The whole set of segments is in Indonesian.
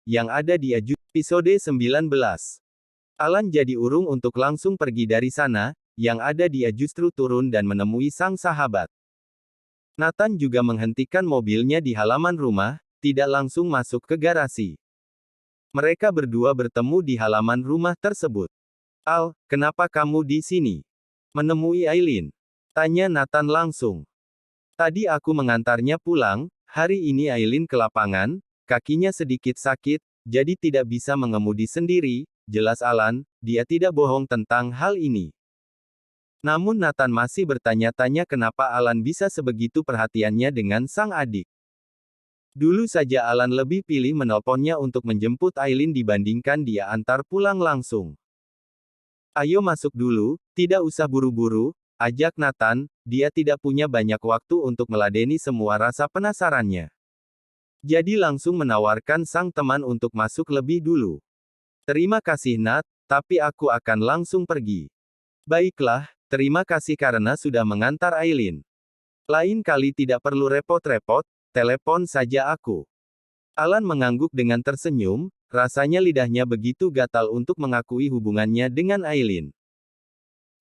yang ada di Episode 19. Alan jadi urung untuk langsung pergi dari sana, yang ada dia justru turun dan menemui sang sahabat. Nathan juga menghentikan mobilnya di halaman rumah, tidak langsung masuk ke garasi. Mereka berdua bertemu di halaman rumah tersebut. Al, kenapa kamu di sini? Menemui Aileen? Tanya Nathan langsung. Tadi aku mengantarnya pulang, hari ini Aileen ke lapangan, kakinya sedikit sakit, jadi tidak bisa mengemudi sendiri, jelas Alan, dia tidak bohong tentang hal ini. Namun Nathan masih bertanya-tanya kenapa Alan bisa sebegitu perhatiannya dengan sang adik. Dulu saja Alan lebih pilih menelponnya untuk menjemput Aileen dibandingkan dia antar pulang langsung. Ayo masuk dulu, tidak usah buru-buru, ajak Nathan, dia tidak punya banyak waktu untuk meladeni semua rasa penasarannya. Jadi langsung menawarkan sang teman untuk masuk lebih dulu. Terima kasih Nat, tapi aku akan langsung pergi. Baiklah, terima kasih karena sudah mengantar Aileen. Lain kali tidak perlu repot-repot, telepon saja aku. Alan mengangguk dengan tersenyum, rasanya lidahnya begitu gatal untuk mengakui hubungannya dengan Aileen.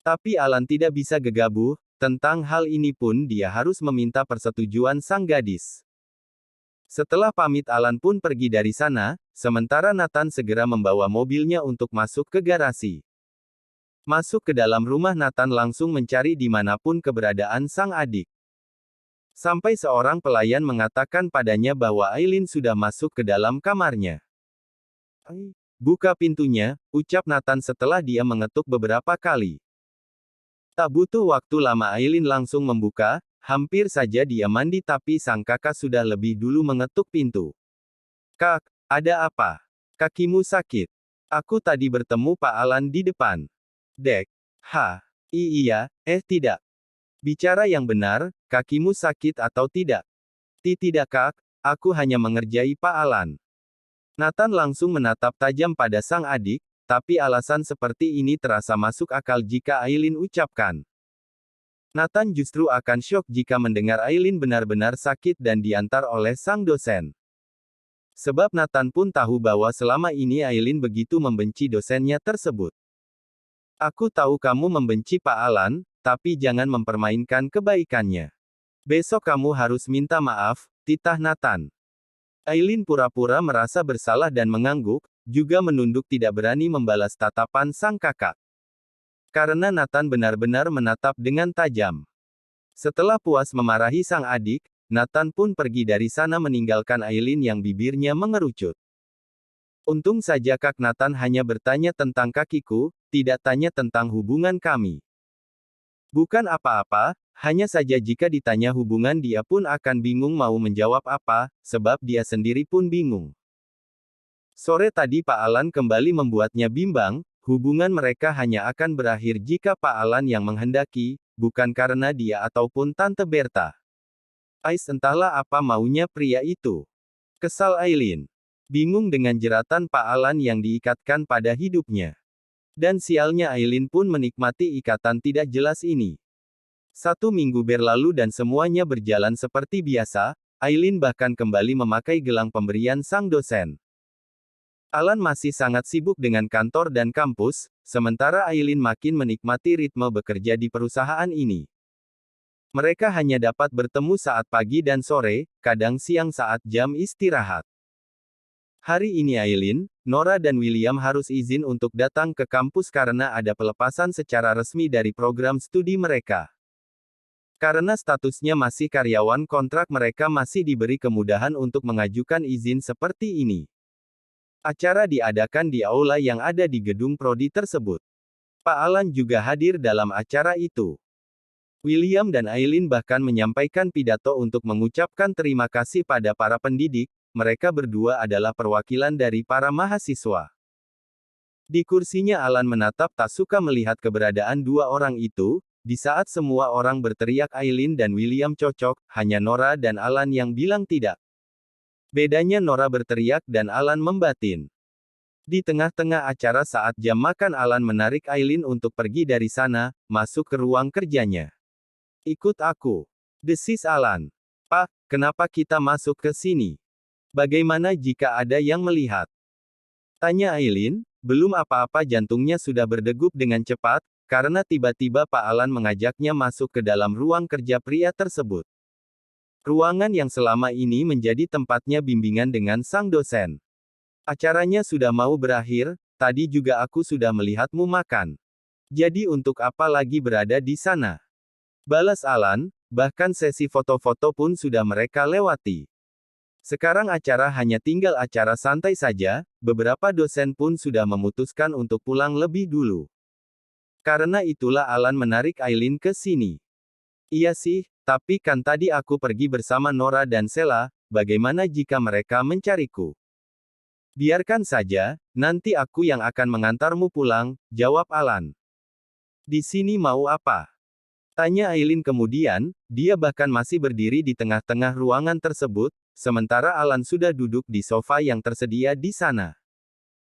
Tapi Alan tidak bisa gegabah, tentang hal ini pun dia harus meminta persetujuan sang gadis. Setelah pamit Alan pun pergi dari sana, sementara Nathan segera membawa mobilnya untuk masuk ke garasi. Masuk ke dalam rumah Nathan langsung mencari dimanapun keberadaan sang adik. Sampai seorang pelayan mengatakan padanya bahwa Aileen sudah masuk ke dalam kamarnya. Buka pintunya, ucap Nathan setelah dia mengetuk beberapa kali. Tak butuh waktu lama Aileen langsung membuka, hampir saja dia mandi tapi sang kakak sudah lebih dulu mengetuk pintu. Kak, ada apa? Kakimu sakit. Aku tadi bertemu Pak Alan di depan. Dek. Iya, tidak. Bicara yang benar, kakimu sakit atau tidak? Tidak kak, aku hanya mengerjai Pak Alan. Nathan langsung menatap tajam pada sang adik, tapi alasan seperti ini terasa masuk akal jika Aileen ucapkan. Nathan justru akan syok jika mendengar Aileen benar-benar sakit dan diantar oleh sang dosen. Sebab Nathan pun tahu bahwa selama ini Aileen begitu membenci dosennya tersebut. Aku tahu kamu membenci Pak Alan, tapi jangan mempermainkan kebaikannya. Besok kamu harus minta maaf, titah Nathan. Aileen pura-pura merasa bersalah dan mengangguk, juga menunduk tidak berani membalas tatapan sang kakak. Karena Nathan benar-benar menatap dengan tajam. Setelah puas memarahi sang adik, Nathan pun pergi dari sana meninggalkan Aileen yang bibirnya mengerucut. Untung saja Kak Nathan hanya bertanya tentang kakiku, tidak tanya tentang hubungan kami. Bukan apa-apa, hanya saja jika ditanya hubungan dia pun akan bingung mau menjawab apa, sebab dia sendiri pun bingung. Sore tadi Pak Alan kembali membuatnya bimbang, hubungan mereka hanya akan berakhir jika Pak Alan yang menghendaki, bukan karena dia ataupun Tante Berta. Entahlah apa maunya pria itu. Kesal Aileen. Bingung dengan jeratan Pak Alan yang diikatkan pada hidupnya. Dan sialnya Aileen pun menikmati ikatan tidak jelas ini. 1 minggu berlalu dan semuanya berjalan seperti biasa, Aileen bahkan kembali memakai gelang pemberian sang dosen. Alan masih sangat sibuk dengan kantor dan kampus, sementara Aileen makin menikmati ritme bekerja di perusahaan ini. Mereka hanya dapat bertemu saat pagi dan sore, kadang siang saat jam istirahat. Hari ini Aileen, Nora dan William harus izin untuk datang ke kampus karena ada pelepasan secara resmi dari program studi mereka. Karena statusnya masih karyawan kontrak mereka masih diberi kemudahan untuk mengajukan izin seperti ini. Acara diadakan di aula yang ada di gedung prodi tersebut. Pak Alan juga hadir dalam acara itu. William dan Aileen bahkan menyampaikan pidato untuk mengucapkan terima kasih pada para pendidik. Mereka berdua adalah perwakilan dari para mahasiswa. Di kursinya Alan menatap tak suka melihat keberadaan dua orang itu, di saat semua orang berteriak Aileen dan William cocok, hanya Nora dan Alan yang bilang tidak. Bedanya Nora berteriak dan Alan membatin. Di tengah-tengah acara saat jam makan Alan menarik Aileen untuk pergi dari sana, masuk ke ruang kerjanya. Ikut aku. Desis Alan. Pak, kenapa kita masuk ke sini? Bagaimana jika ada yang melihat? Tanya Aileen, belum apa-apa jantungnya sudah berdegup dengan cepat, karena tiba-tiba Pak Alan mengajaknya masuk ke dalam ruang kerja pria tersebut. Ruangan yang selama ini menjadi tempatnya bimbingan dengan sang dosen. Acaranya sudah mau berakhir, tadi juga aku sudah melihatmu makan. Jadi untuk apa lagi berada di sana? Balas Alan, bahkan sesi foto-foto pun sudah mereka lewati. Sekarang acara hanya tinggal acara santai saja, beberapa dosen pun sudah memutuskan untuk pulang lebih dulu. Karena itulah Alan menarik Aileen ke sini. Iya sih, tapi kan tadi aku pergi bersama Nora dan Sheila, bagaimana jika mereka mencariku? Biarkan saja, nanti aku yang akan mengantarmu pulang, jawab Alan. Di sini mau apa? Tanya Aileen kemudian, dia bahkan masih berdiri di tengah-tengah ruangan tersebut, sementara Alan sudah duduk di sofa yang tersedia di sana.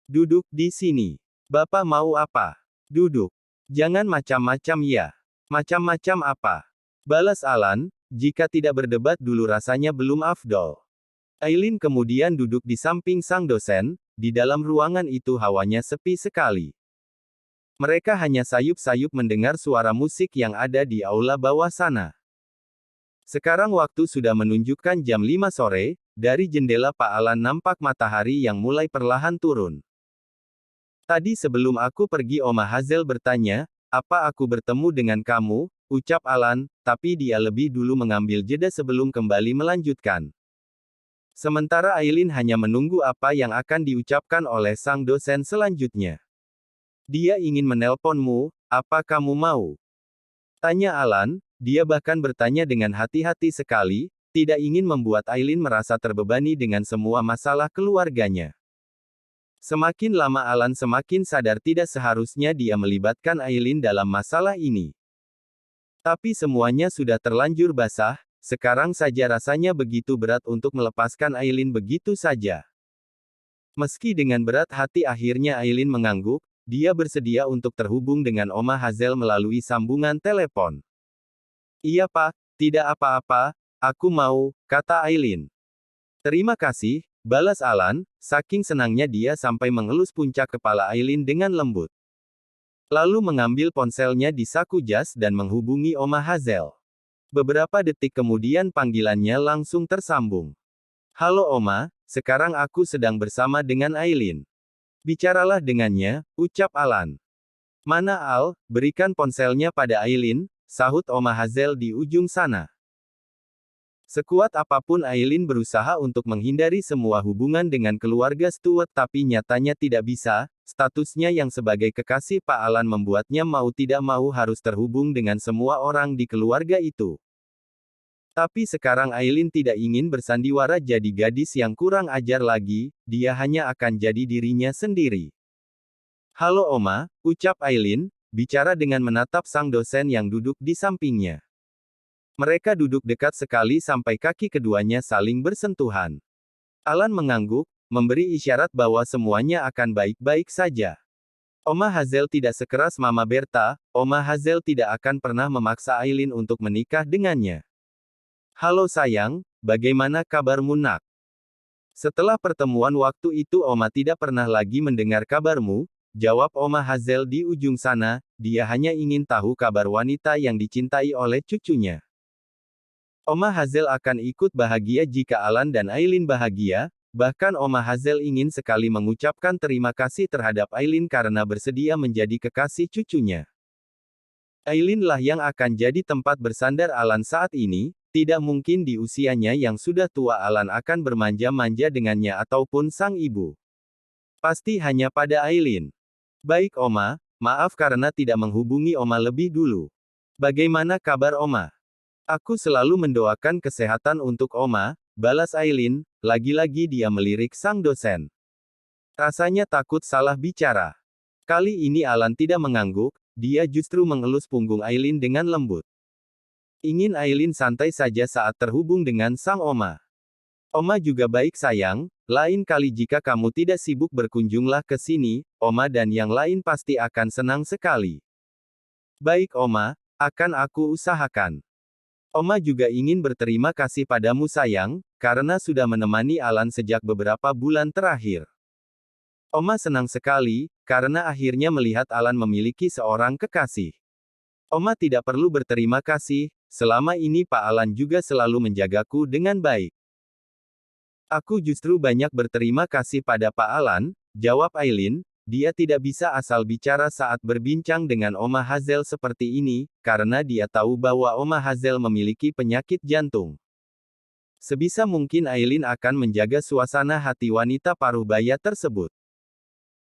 Duduk di sini. Bapak mau apa? Duduk. Jangan macam-macam ya. Macam-macam apa? Balas Alan, jika tidak berdebat dulu rasanya belum afdol. Aileen kemudian duduk di samping sang dosen, di dalam ruangan itu hawanya sepi sekali. Mereka hanya sayup-sayup mendengar suara musik yang ada di aula bawah sana. Sekarang waktu sudah menunjukkan jam 5 sore, dari jendela Pak Alan nampak matahari yang mulai perlahan turun. Tadi sebelum aku pergi Oma Hazel bertanya, apa aku bertemu dengan kamu, ucap Alan, tapi dia lebih dulu mengambil jeda sebelum kembali melanjutkan. Sementara Aileen hanya menunggu apa yang akan diucapkan oleh sang dosen selanjutnya. Dia ingin menelponmu, apa kamu mau? Tanya Alan, dia bahkan bertanya dengan hati-hati sekali, tidak ingin membuat Aileen merasa terbebani dengan semua masalah keluarganya. Semakin lama Alan semakin sadar tidak seharusnya dia melibatkan Aileen dalam masalah ini. Tapi semuanya sudah terlanjur basah, sekarang saja rasanya begitu berat untuk melepaskan Aileen begitu saja. Meski dengan berat hati akhirnya Aileen mengangguk, dia bersedia untuk terhubung dengan Oma Hazel melalui sambungan telepon. Iya Pak, tidak apa-apa, aku mau, kata Aileen. Terima kasih, balas Alan, saking senangnya dia sampai mengelus puncak kepala Aileen dengan lembut. Lalu mengambil ponselnya di saku jas dan menghubungi Oma Hazel. Beberapa detik kemudian panggilannya langsung tersambung. Halo Oma, sekarang aku sedang bersama dengan Aileen. Bicaralah dengannya, ucap Alan. Mana Al, berikan ponselnya pada Aileen, sahut Oma Hazel di ujung sana. Sekuat apapun Aileen berusaha untuk menghindari semua hubungan dengan keluarga Stuart tapi nyatanya tidak bisa, statusnya yang sebagai kekasih Pak Alan membuatnya mau tidak mau harus terhubung dengan semua orang di keluarga itu. Tapi sekarang Aileen tidak ingin bersandiwara jadi gadis yang kurang ajar lagi, dia hanya akan jadi dirinya sendiri. Halo Oma, ucap Aileen, bicara dengan menatap sang dosen yang duduk di sampingnya. Mereka duduk dekat sekali sampai kaki keduanya saling bersentuhan. Alan mengangguk, memberi isyarat bahwa semuanya akan baik-baik saja. Oma Hazel tidak sekeras Mama Berta, Oma Hazel tidak akan pernah memaksa Aileen untuk menikah dengannya. Halo sayang, bagaimana kabarmu nak? Setelah pertemuan waktu itu Oma tidak pernah lagi mendengar kabarmu, jawab Oma Hazel di ujung sana, dia hanya ingin tahu kabar wanita yang dicintai oleh cucunya. Oma Hazel akan ikut bahagia jika Alan dan Aileen bahagia, bahkan Oma Hazel ingin sekali mengucapkan terima kasih terhadap Aileen karena bersedia menjadi kekasih cucunya. Aileen lah yang akan jadi tempat bersandar Alan saat ini, tidak mungkin di usianya yang sudah tua Alan akan bermanja-manja dengannya ataupun sang ibu. Pasti hanya pada Aileen. Baik Oma, maaf karena tidak menghubungi Oma lebih dulu. Bagaimana kabar Oma? Aku selalu mendoakan kesehatan untuk Oma, balas Aileen, lagi-lagi dia melirik sang dosen. Rasanya takut salah bicara. Kali ini Alan tidak mengangguk, dia justru mengelus punggung Aileen dengan lembut. Ingin Aileen santai saja saat terhubung dengan sang Oma. Oma juga baik sayang, lain kali jika kamu tidak sibuk berkunjunglah ke sini, Oma dan yang lain pasti akan senang sekali. Baik Oma, akan aku usahakan. Oma juga ingin berterima kasih padamu sayang, karena sudah menemani Alan sejak beberapa bulan terakhir. Oma senang sekali, karena akhirnya melihat Alan memiliki seorang kekasih. Oma tidak perlu berterima kasih, selama ini Pak Alan juga selalu menjagaku dengan baik. Aku justru banyak berterima kasih pada Pak Alan, jawab Aileen. Dia tidak bisa asal bicara saat berbincang dengan Oma Hazel seperti ini, karena dia tahu bahwa Oma Hazel memiliki penyakit jantung. Sebisa mungkin Aileen akan menjaga suasana hati wanita paruh baya tersebut.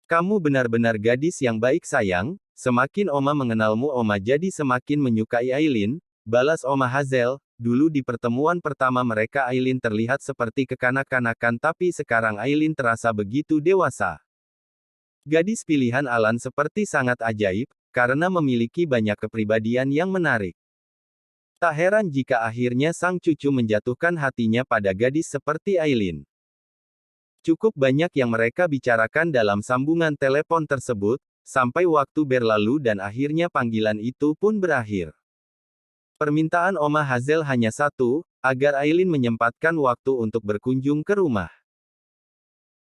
Kamu benar-benar gadis yang baik sayang, semakin Oma mengenalmu Oma jadi semakin menyukai Aileen, balas Oma Hazel. Dulu di pertemuan pertama mereka Aileen terlihat seperti kekanak-kanakan tapi sekarang Aileen terasa begitu dewasa. Gadis pilihan Alan seperti sangat ajaib, karena memiliki banyak kepribadian yang menarik. Tak heran jika akhirnya sang cucu menjatuhkan hatinya pada gadis seperti Aileen. Cukup banyak yang mereka bicarakan dalam sambungan telepon tersebut, sampai waktu berlalu dan akhirnya panggilan itu pun berakhir. Permintaan Oma Hazel hanya satu, agar Aileen menyempatkan waktu untuk berkunjung ke rumah.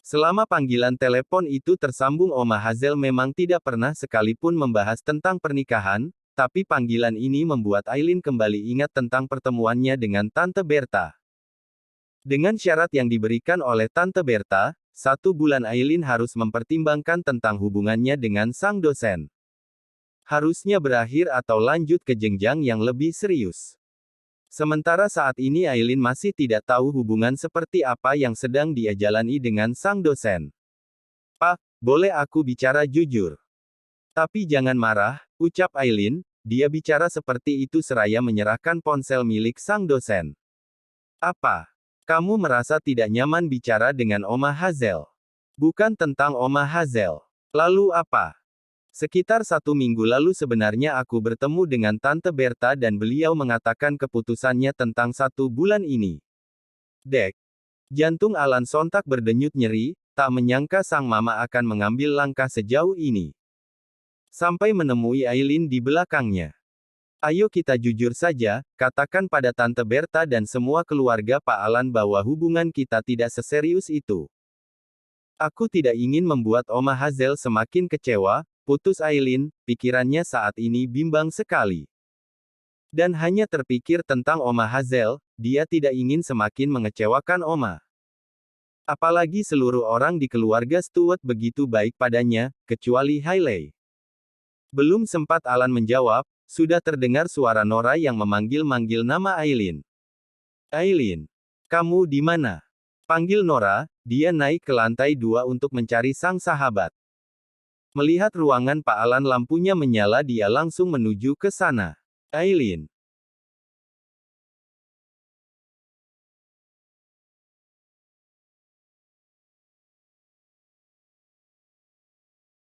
Selama panggilan telepon itu tersambung Oma Hazel memang tidak pernah sekalipun membahas tentang pernikahan, tapi panggilan ini membuat Aileen kembali ingat tentang pertemuannya dengan Tante Berta. Dengan syarat yang diberikan oleh Tante Berta, 1 bulan Aileen harus mempertimbangkan tentang hubungannya dengan sang dosen. Harusnya berakhir atau lanjut ke jenjang yang lebih serius. Sementara saat ini Aileen masih tidak tahu hubungan seperti apa yang sedang dia jalani dengan sang dosen. Pak, boleh aku bicara jujur? Tapi jangan marah, ucap Aileen. Dia bicara seperti itu seraya menyerahkan ponsel milik sang dosen. Apa? Kamu merasa tidak nyaman bicara dengan Oma Hazel? Bukan tentang Oma Hazel. Lalu apa? Sekitar 1 minggu lalu sebenarnya aku bertemu dengan Tante Berta dan beliau mengatakan keputusannya tentang 1 bulan ini. Dek. Jantung Alan sontak berdenyut nyeri, tak menyangka sang mama akan mengambil langkah sejauh ini. Sampai menemui Aileen di belakangnya. Ayo kita jujur saja, katakan pada Tante Berta dan semua keluarga Pak Alan bahwa hubungan kita tidak seserius itu. Aku tidak ingin membuat Oma Hazel semakin kecewa, putus Aileen, pikirannya saat ini bimbang sekali. Dan hanya terpikir tentang Oma Hazel, dia tidak ingin semakin mengecewakan Oma. Apalagi seluruh orang di keluarga Stewart begitu baik padanya, kecuali Hailey. Belum sempat Alan menjawab, sudah terdengar suara Nora yang memanggil-manggil nama Aileen. Aileen, kamu di mana? Panggil Nora. Dia naik ke lantai 2 untuk mencari sang sahabat. Melihat ruangan Pak Alan lampunya menyala dia langsung menuju ke sana. Aileen.